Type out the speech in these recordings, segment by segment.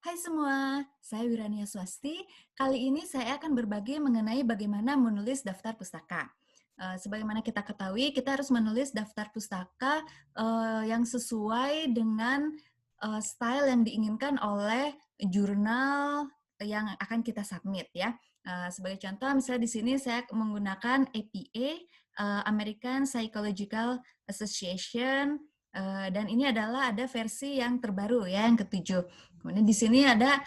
Hai semua, saya Wirania Swasti. Kali ini saya akan berbagi mengenai bagaimana menulis daftar pustaka. Sebagaimana kita ketahui, kita harus menulis daftar pustaka yang sesuai dengan style yang diinginkan oleh jurnal yang akan kita submit ya. Sebagai contoh, misalnya di sini saya menggunakan APA, American Psychological Association, dan ini adalah ada versi yang terbaru ya, yang ketujuh. Kemudian di sini ada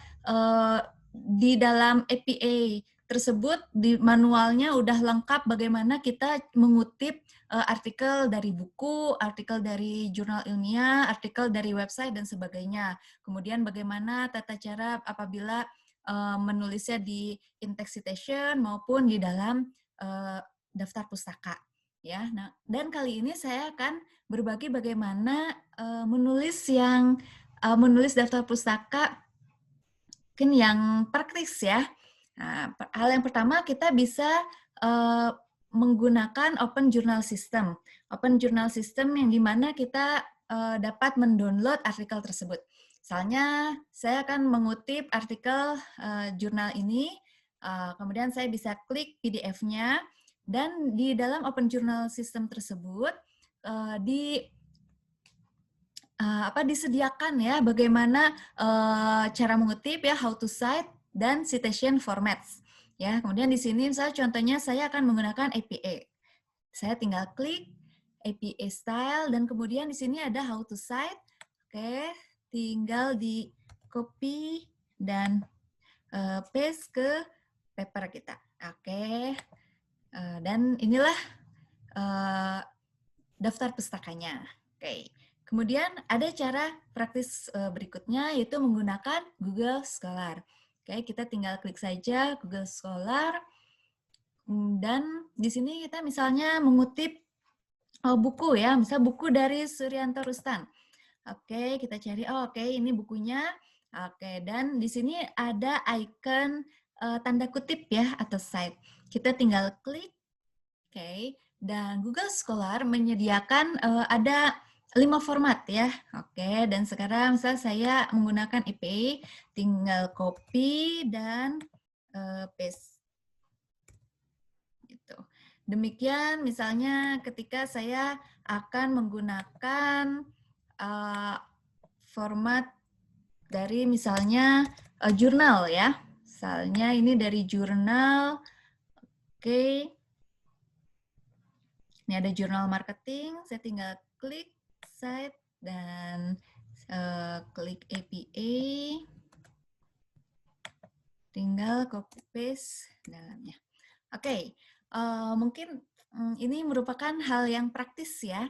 di dalam APA tersebut di manualnya udah lengkap bagaimana kita mengutip artikel dari buku, artikel dari jurnal ilmiah, artikel dari website dan sebagainya. Kemudian bagaimana tata cara apabila menulisnya di in-text citation maupun di dalam daftar pustaka. Ya, nah, dan kali ini saya akan berbagi bagaimana menulis daftar pustaka mungkin yang praktis ya. Nah, hal yang pertama kita bisa menggunakan Open Journal System. Open Journal System yang dimana kita dapat mendownload artikel tersebut. Misalnya saya akan mengutip artikel jurnal ini, kemudian saya bisa klik PDF-nya, dan di dalam Open Journal System tersebut disediakan ya bagaimana cara mengutip ya, how to cite dan citation formats ya. Kemudian di sini misalnya contohnya saya akan menggunakan APA. Saya tinggal klik APA style dan kemudian di sini ada how to cite. Oke, tinggal di copy dan paste ke paper kita. Oke. Dan inilah daftar pustakanya. Oke. Kemudian ada cara praktis berikutnya yaitu menggunakan Google Scholar. Oke, kita tinggal klik saja Google Scholar dan di sini kita misalnya mengutip buku ya, misal buku dari Suryanto Rustan. Oke, kita cari. Oh, oke, ini bukunya. Oke, dan di sini ada icon tanda kutip ya atau cite. Kita tinggal klik. Oke, dan Google Scholar menyediakan ada 5 format ya. Oke, dan sekarang saya menggunakan IPA, tinggal copy dan paste. Gitu. Demikian misalnya ketika saya akan menggunakan format dari misalnya jurnal ya. Misalnya ini dari jurnal. Oke. Ini ada jurnal marketing, saya tinggal klik cite dan klik APA, tinggal copy paste dalamnya. Oke, mungkin ini merupakan hal yang praktis ya.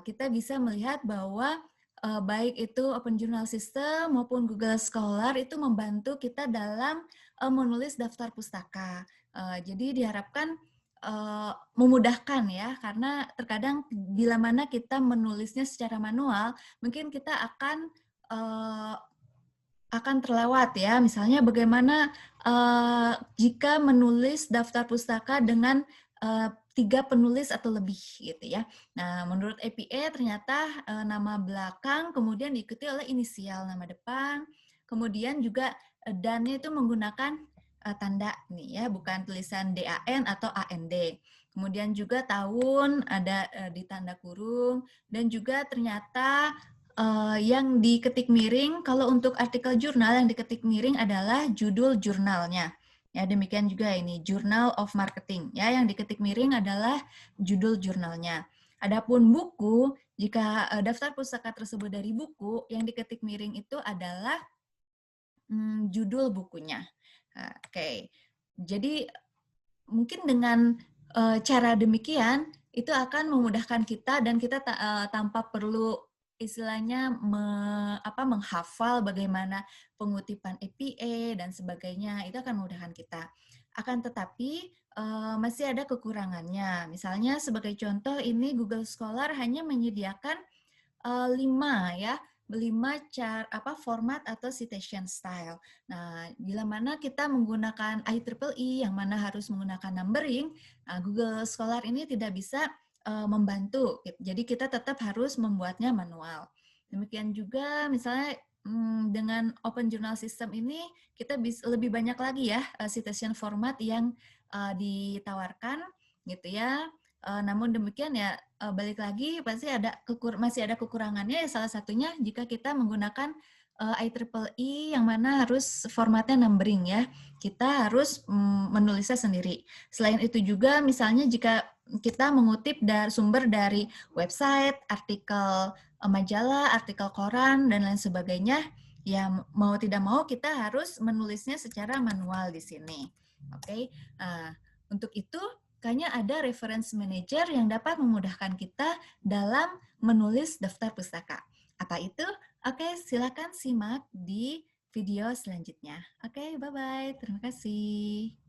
Kita bisa melihat bahwa baik itu Open Journal System maupun Google Scholar itu membantu kita dalam menulis daftar pustaka. Jadi diharapkan memudahkan ya, karena terkadang bila mana kita menulisnya secara manual, mungkin kita akan terlewat ya. Misalnya bagaimana jika menulis daftar pustaka dengan 3 penulis atau lebih gitu ya. Nah, menurut APA ternyata nama belakang kemudian diikuti oleh inisial nama depan, kemudian juga dan-nya itu menggunakan tanda nih ya, bukan tulisan DAN atau AND. Kemudian juga tahun ada di tanda kurung, dan juga ternyata yang diketik miring, kalau untuk artikel jurnal yang diketik miring adalah judul jurnalnya. Ya, demikian juga ini Journal of Marketing. Ya, yang diketik miring adalah judul jurnalnya. Adapun buku, jika daftar pustaka tersebut dari buku, yang diketik miring itu adalah judul bukunya. Oke. Jadi mungkin dengan cara demikian itu akan memudahkan kita dan kita tanpa perlu istilahnya menghafal bagaimana pengutipan APA dan sebagainya, itu akan memudahkan kita. Akan tetapi masih ada kekurangannya. Misalnya sebagai contoh ini Google Scholar hanya menyediakan 5 ya, 5 format atau citation style. Nah, bila mana kita menggunakan IEEE yang mana harus menggunakan numbering, Google Scholar ini tidak bisa membantu. Jadi kita tetap harus membuatnya manual. Demikian juga misalnya dengan Open Journal System ini kita bisa lebih banyak lagi ya citation format yang ditawarkan gitu ya. Namun demikian ya balik lagi pasti masih ada kekurangannya ya, salah satunya jika kita menggunakan IEEE yang mana harus formatnya numbering ya. Kita harus menulisnya sendiri. Selain itu juga misalnya jika kita mengutip dari sumber dari website, artikel majalah, artikel koran, dan lain sebagainya, ya mau tidak mau kita harus menulisnya secara manual di sini. Oke, nah, untuk itu kayaknya ada reference manager yang dapat memudahkan kita dalam menulis daftar pustaka. Apa itu? Oke, silakan simak di video selanjutnya. Oke, bye-bye. Terima kasih.